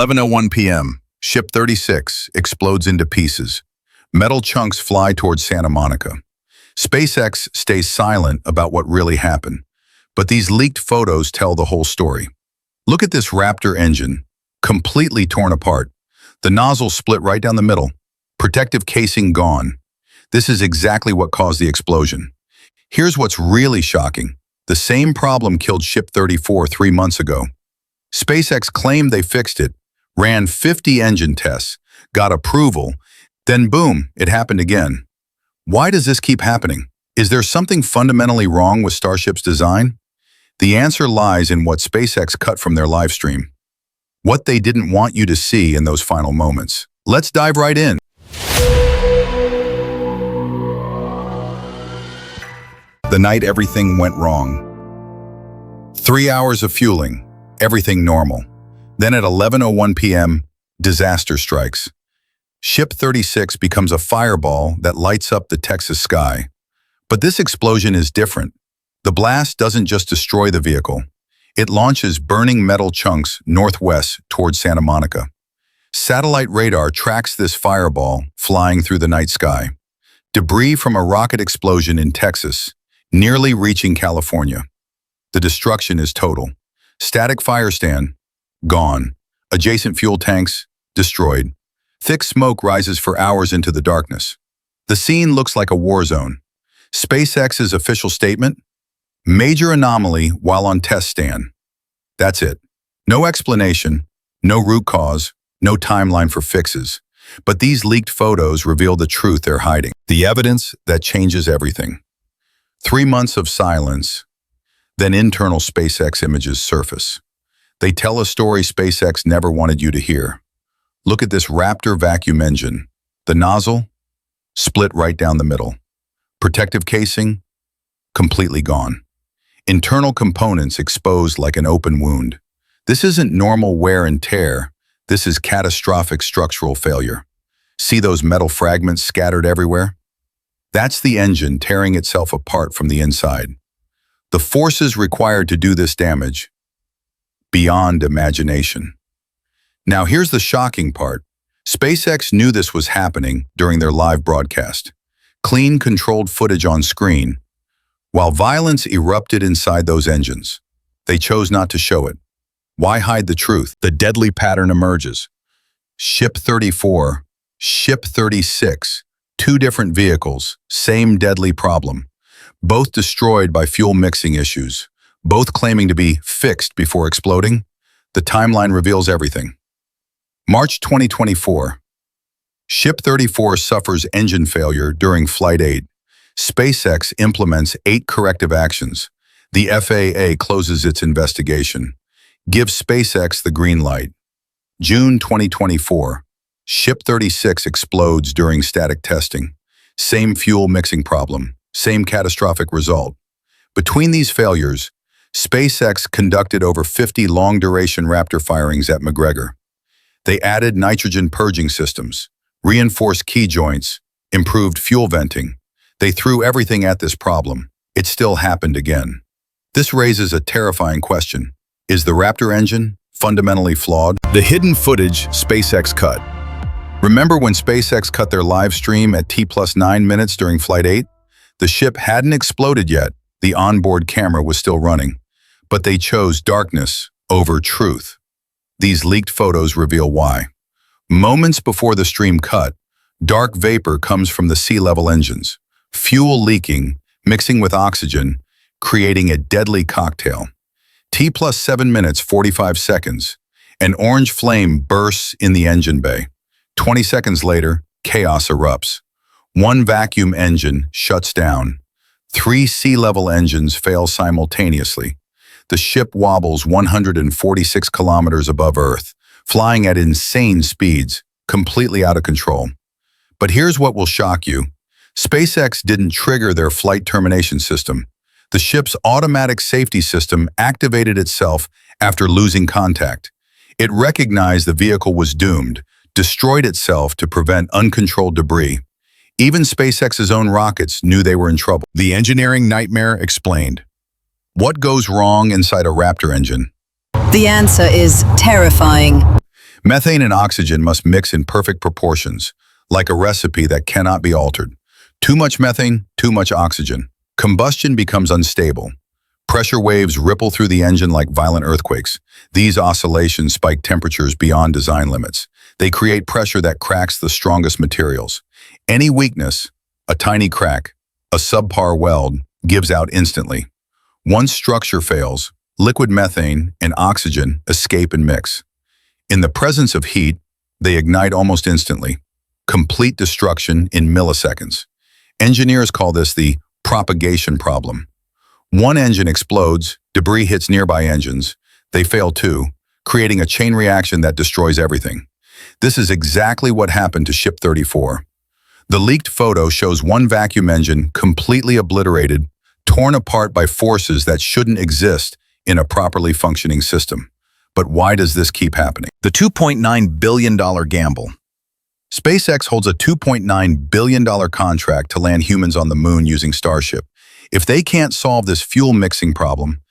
11:01 p.m., Ship 36 explodes into pieces. Metal chunks fly towards Santa Monica. SpaceX stays silent about what really happened, but these leaked photos tell the whole story. Look at this Raptor engine, completely torn apart. The nozzle split right down the middle. Protective casing gone. This is exactly what caused the explosion. Here's what's really shocking. The same problem killed Ship 34 3 months ago. SpaceX claimed they fixed it, ran 50 engine tests, got approval, then boom, it happened again. Why does this keep happening? Is there something fundamentally wrong with Starship's design? The answer lies in what SpaceX cut from their live stream. What they didn't want you to see in those final moments. Let's dive right in. The night everything went wrong. 3 hours of fueling, everything normal. Then at 11:01 p.m., disaster strikes. Ship 36 becomes a fireball that lights up the Texas sky. But this explosion is different. The blast doesn't just destroy the vehicle. It launches burning metal chunks northwest towards Santa Monica. Satellite radar tracks this fireball flying through the night sky. Debris from a rocket explosion in Texas, nearly reaching California. The destruction is total. Static fire stand, gone. Adjacent fuel tanks, destroyed. Thick smoke rises for hours into the darkness. The scene looks like a war zone. SpaceX's official statement? Major anomaly while on test stand. That's it. No explanation, no root cause, no timeline for fixes. But these leaked photos reveal the truth they're hiding. The evidence that changes everything. 3 months of silence, then internal SpaceX images surface. They tell a story SpaceX never wanted you to hear. Look at this Raptor vacuum engine. The nozzle, split right down the middle. Protective casing, completely gone. Internal components exposed like an open wound. This isn't normal wear and tear. This is catastrophic structural failure. See those metal fragments scattered everywhere? That's the engine tearing itself apart from the inside. The forces required to do this damage, beyond imagination. Now here's the shocking part. SpaceX knew this was happening during their live broadcast. Clean, controlled footage on screen, while violence erupted inside those engines. They chose not to show it. Why hide the truth? The deadly pattern emerges. Ship 34, Ship 36, 2 different vehicles, same deadly problem. Both destroyed by fuel mixing issues, both claiming to be fixed before exploding. The timeline reveals everything. March 2024. Ship 34 suffers engine failure during Flight 8. SpaceX implements 8 corrective actions. The FAA closes its investigation. Gives SpaceX the green light. June 2024. Ship 36 explodes during static testing. Same fuel mixing problem. Same catastrophic result. Between these failures, SpaceX conducted over 50 long-duration Raptor firings at McGregor. They added nitrogen purging systems, reinforced key joints, improved fuel venting. They threw everything at this problem. It still happened again. This raises a terrifying question. Is the Raptor engine fundamentally flawed? The hidden footage SpaceX cut. Remember when SpaceX cut their live stream at T+9 minutes during Flight 8? The ship hadn't exploded yet. The onboard camera was still running. But they chose darkness over truth. These leaked photos reveal why. Moments before the stream cut, dark vapor comes from the sea-level engines. Fuel leaking, mixing with oxygen, creating a deadly cocktail. T+7 minutes 45 seconds. An orange flame bursts in the engine bay. 20 seconds later, chaos erupts. 1 vacuum engine shuts down. 3 sea-level engines fail simultaneously. The ship wobbles 146 kilometers above Earth, flying at insane speeds, completely out of control. But here's what will shock you. SpaceX didn't trigger their flight termination system. The ship's automatic safety system activated itself after losing contact. It recognized the vehicle was doomed, destroyed itself to prevent uncontrolled debris. Even SpaceX's own rockets knew they were in trouble. The engineering nightmare explained. What goes wrong inside a Raptor engine? The answer is terrifying. Methane and oxygen must mix in perfect proportions, like a recipe that cannot be altered. Too much methane, too much oxygen. Combustion becomes unstable. Pressure waves ripple through the engine like violent earthquakes. These oscillations spike temperatures beyond design limits. They create pressure that cracks the strongest materials. Any weakness, a tiny crack, a subpar weld, gives out instantly. Once structure fails, liquid methane and oxygen escape and mix. In the presence of heat, they ignite almost instantly. Complete destruction in milliseconds. Engineers call this the propagation problem. One engine explodes, debris hits nearby engines. They fail too, creating a chain reaction that destroys everything. This is exactly what happened to Ship 34. The leaked photo shows one vacuum engine completely obliterated, torn apart by forces that shouldn't exist in a properly functioning system. But why does this keep happening? The $2.9 billion gamble. SpaceX holds a $2.9 billion contract to land humans on the moon using Starship. If they can't solve this fuel mixing problem,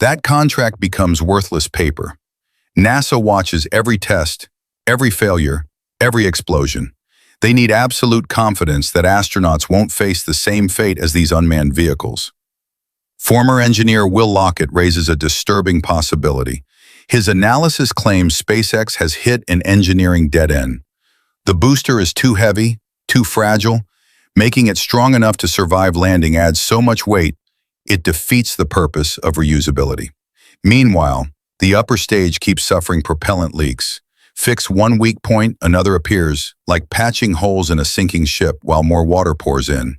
that contract becomes worthless paper. NASA watches every test, every failure, every explosion. They need absolute confidence that astronauts won't face the same fate as these unmanned vehicles. Former engineer Will Lockett raises a disturbing possibility. His analysis claims SpaceX has hit an engineering dead end. The booster is too heavy, too fragile. Making it strong enough to survive landing adds so much weight, it defeats the purpose of reusability. Meanwhile, the upper stage keeps suffering propellant leaks. Fix one weak point, another appears, like patching holes in a sinking ship while more water pours in.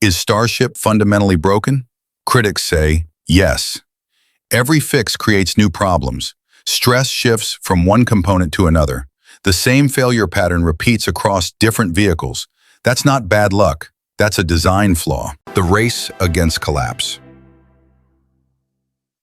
Is Starship fundamentally broken? Critics say yes. Every fix creates new problems. Stress shifts from one component to another. The same failure pattern repeats across different vehicles. That's not bad luck. That's a design flaw. The race against collapse.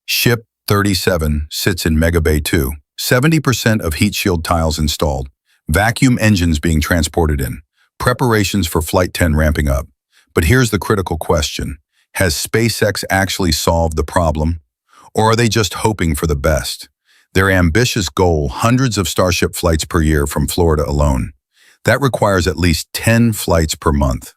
Ship 37 sits in Mega Bay 2. 70% of heat shield tiles installed. Vacuum engines being transported in. Preparations for Flight 10 ramping up. But here's the critical question. Has SpaceX actually solved the problem? Or are they just hoping for the best? Their ambitious goal, hundreds of Starship flights per year from Florida alone. That requires at least 10 flights per month.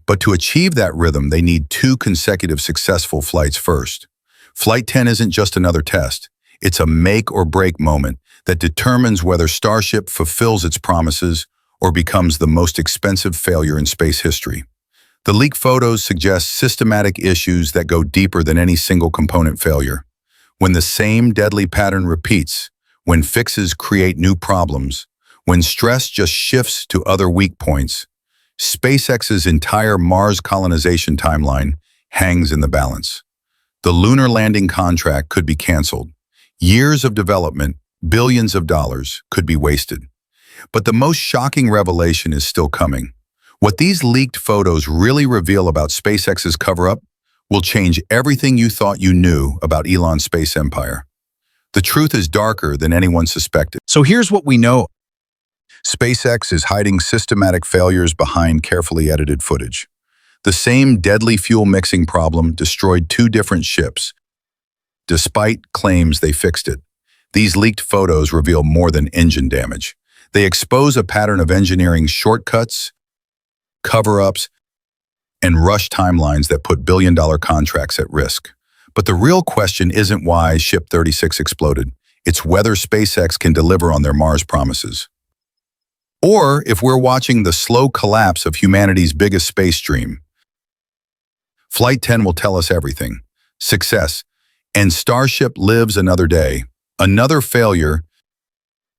But to achieve that rhythm, they need 2 consecutive successful flights first. Flight 10 isn't just another test. It's a make or break moment that determines whether Starship fulfills its promises or becomes the most expensive failure in space history. The leaked photos suggest systematic issues that go deeper than any single component failure. When the same deadly pattern repeats, when fixes create new problems, when stress just shifts to other weak points, SpaceX's entire Mars colonization timeline hangs in the balance. The lunar landing contract could be canceled. Years of development, billions of dollars, could be wasted. But the most shocking revelation is still coming. What these leaked photos really reveal about SpaceX's cover-up will change everything you thought you knew about Elon's space empire. The truth is darker than anyone suspected. So here's what we know. SpaceX is hiding systematic failures behind carefully edited footage. The same deadly fuel mixing problem destroyed 2 different ships, despite claims they fixed it. These leaked photos reveal more than engine damage. They expose a pattern of engineering shortcuts, cover-ups, and rush timelines that put billion-dollar contracts at risk. But the real question isn't why Ship 36 exploded. It's whether SpaceX can deliver on their Mars promises. Or if we're watching the slow collapse of humanity's biggest space dream. Flight 10 will tell us everything. Success. And Starship lives another day. Another failure.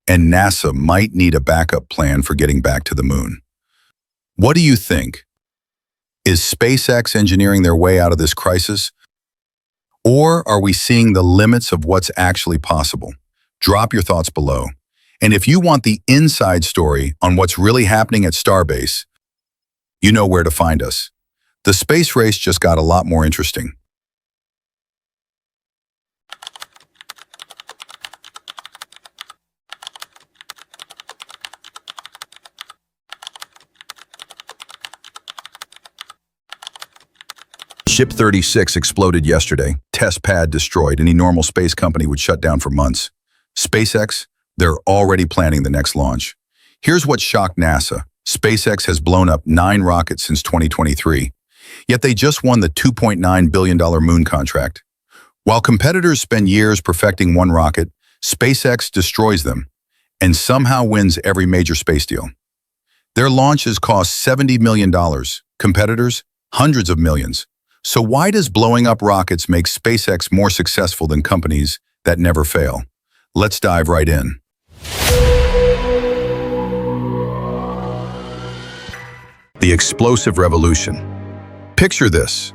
And NASA might need a backup plan for getting back to the moon. What do you think? Is SpaceX engineering their way out of this crisis? Or are we seeing the limits of what's actually possible? Drop your thoughts below. And if you want the inside story on what's really happening at Starbase, you know where to find us. The space race just got a lot more interesting. Ship 36 exploded yesterday. Test pad destroyed. Any normal space company would shut down for months. SpaceX They're already planning the next launch. Here's what shocked NASA. SpaceX has blown up 9 rockets since 2023, yet they just won the $2.9 billion moon contract. While competitors spend years perfecting one rocket, SpaceX destroys them and somehow wins every major space deal. Their launches cost $70 million, competitors, hundreds of millions. So why does blowing up rockets make SpaceX more successful than companies that never fail? Let's dive right in. The explosive revolution. Picture this.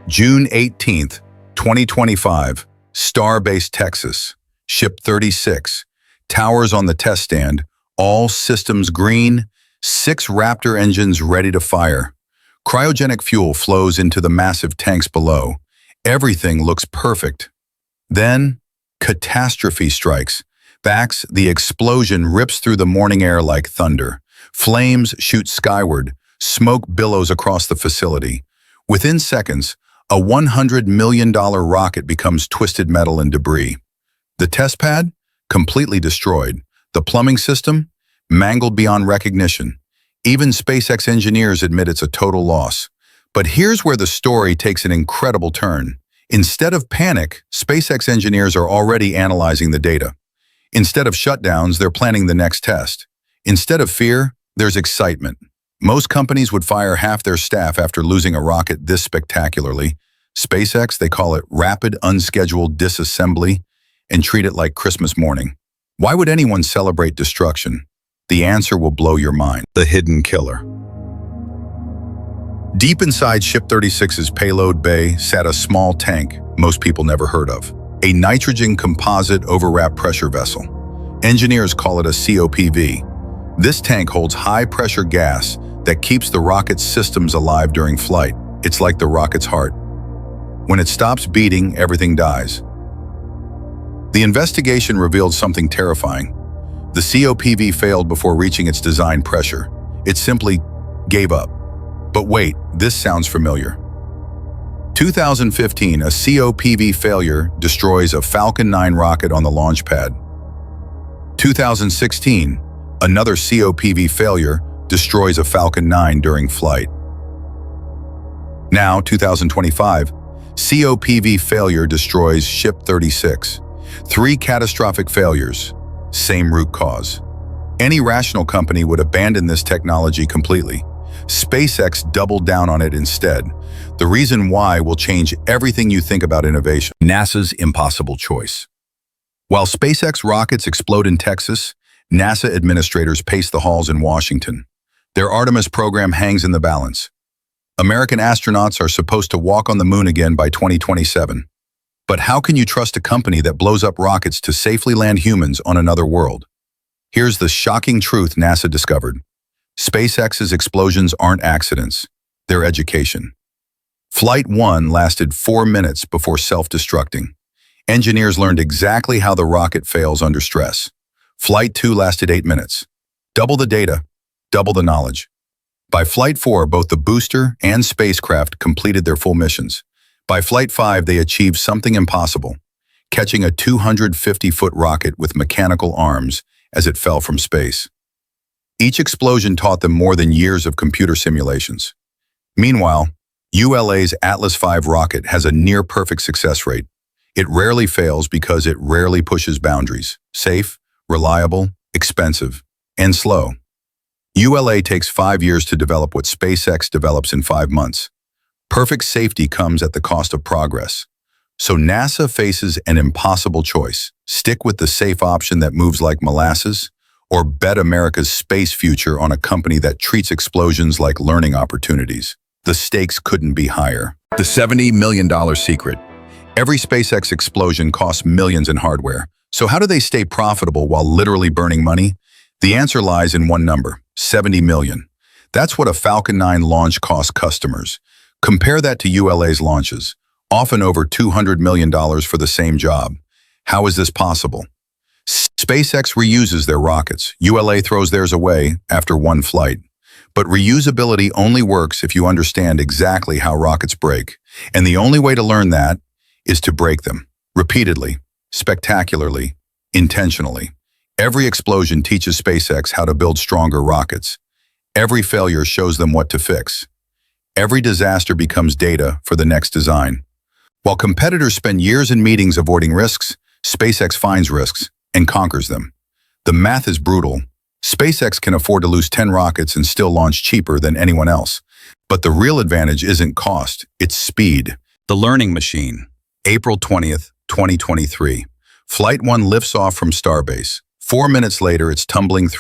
June 18th, 2025, Starbase, Texas. Ship 36. Towers on the test stand. All systems green. 6 Raptor engines ready to fire. Cryogenic fuel flows into the massive tanks below. Everything looks perfect. Then, catastrophe strikes. The explosion rips through the morning air like thunder. Flames shoot skyward. Smoke billows across the facility. Within seconds, a $100 million rocket becomes twisted metal and debris. The test pad? Completely destroyed. The plumbing system? Mangled beyond recognition. Even SpaceX engineers admit it's a total loss. But here's where the story takes an incredible turn. Instead of panic, SpaceX engineers are already analyzing the data. Instead of shutdowns, they're planning the next test. Instead of fear, there's excitement. Most companies would fire half their staff after losing a rocket this spectacularly. SpaceX, they call it rapid unscheduled disassembly and treat it like Christmas morning. Why would anyone celebrate destruction? The answer will blow your mind. The hidden killer. Deep inside Ship 36's payload bay sat a small tank most people never heard of. A nitrogen composite overwrap pressure vessel. Engineers call it a COPV. This tank holds high-pressure gas that keeps the rocket's systems alive during flight. It's like the rocket's heart. When it stops beating, everything dies. The investigation revealed something terrifying. The COPV failed before reaching its design pressure. It simply gave up. But wait, this sounds familiar. 2015, a COPV failure destroys a Falcon 9 rocket on the launch pad. 2016, another COPV failure destroys a Falcon 9 during flight. Now, 2025, COPV failure destroys Ship 36. 3 catastrophic failures, same root cause. Any rational company would abandon this technology completely. SpaceX doubled down on it instead. The reason why will change everything you think about innovation. NASA's impossible choice. While SpaceX rockets explode in Texas, NASA administrators pace the halls in Washington. Their Artemis program hangs in the balance. American astronauts are supposed to walk on the moon again by 2027. But how can you trust a company that blows up rockets to safely land humans on another world? Here's the shocking truth NASA discovered. SpaceX's explosions aren't accidents, they're education. Flight 1 lasted 4 minutes before self-destructing. Engineers learned exactly how the rocket fails under stress. Flight 2 lasted 8 minutes. Double the data, double the knowledge. By Flight 4, both the booster and spacecraft completed their full missions. By Flight 5, they achieved something impossible, catching a 250-foot rocket with mechanical arms as it fell from space. Each explosion taught them more than years of computer simulations. Meanwhile, ULA's Atlas V rocket has a near-perfect success rate. It rarely fails because it rarely pushes boundaries. Safe, reliable, expensive, and slow. ULA takes 5 years to develop what SpaceX develops in 5 months. Perfect safety comes at the cost of progress. So NASA faces an impossible choice. Stick with the safe option that moves like molasses, or bet America's space future on a company that treats explosions like learning opportunities. The stakes couldn't be higher. The $70 million secret. Every SpaceX explosion costs millions in hardware. So how do they stay profitable while literally burning money? The answer lies in one number, 70 million. That's what a Falcon 9 launch costs customers. Compare that to ULA's launches, often over $200 million for the same job. How is this possible? SpaceX reuses their rockets. ULA throws theirs away after one flight. But reusability only works if you understand exactly how rockets break. And the only way to learn that is to break them. Repeatedly, spectacularly, intentionally. Every explosion teaches SpaceX how to build stronger rockets. Every failure shows them what to fix. Every disaster becomes data for the next design. While competitors spend years in meetings avoiding risks, SpaceX finds risks and conquers them. The math is brutal. SpaceX can afford to lose 10 rockets and still launch cheaper than anyone else. But the real advantage isn't cost, it's speed. The Learning Machine, April 20th, 2023. Flight 1 lifts off from Starbase. 4 minutes later, it's tumbling through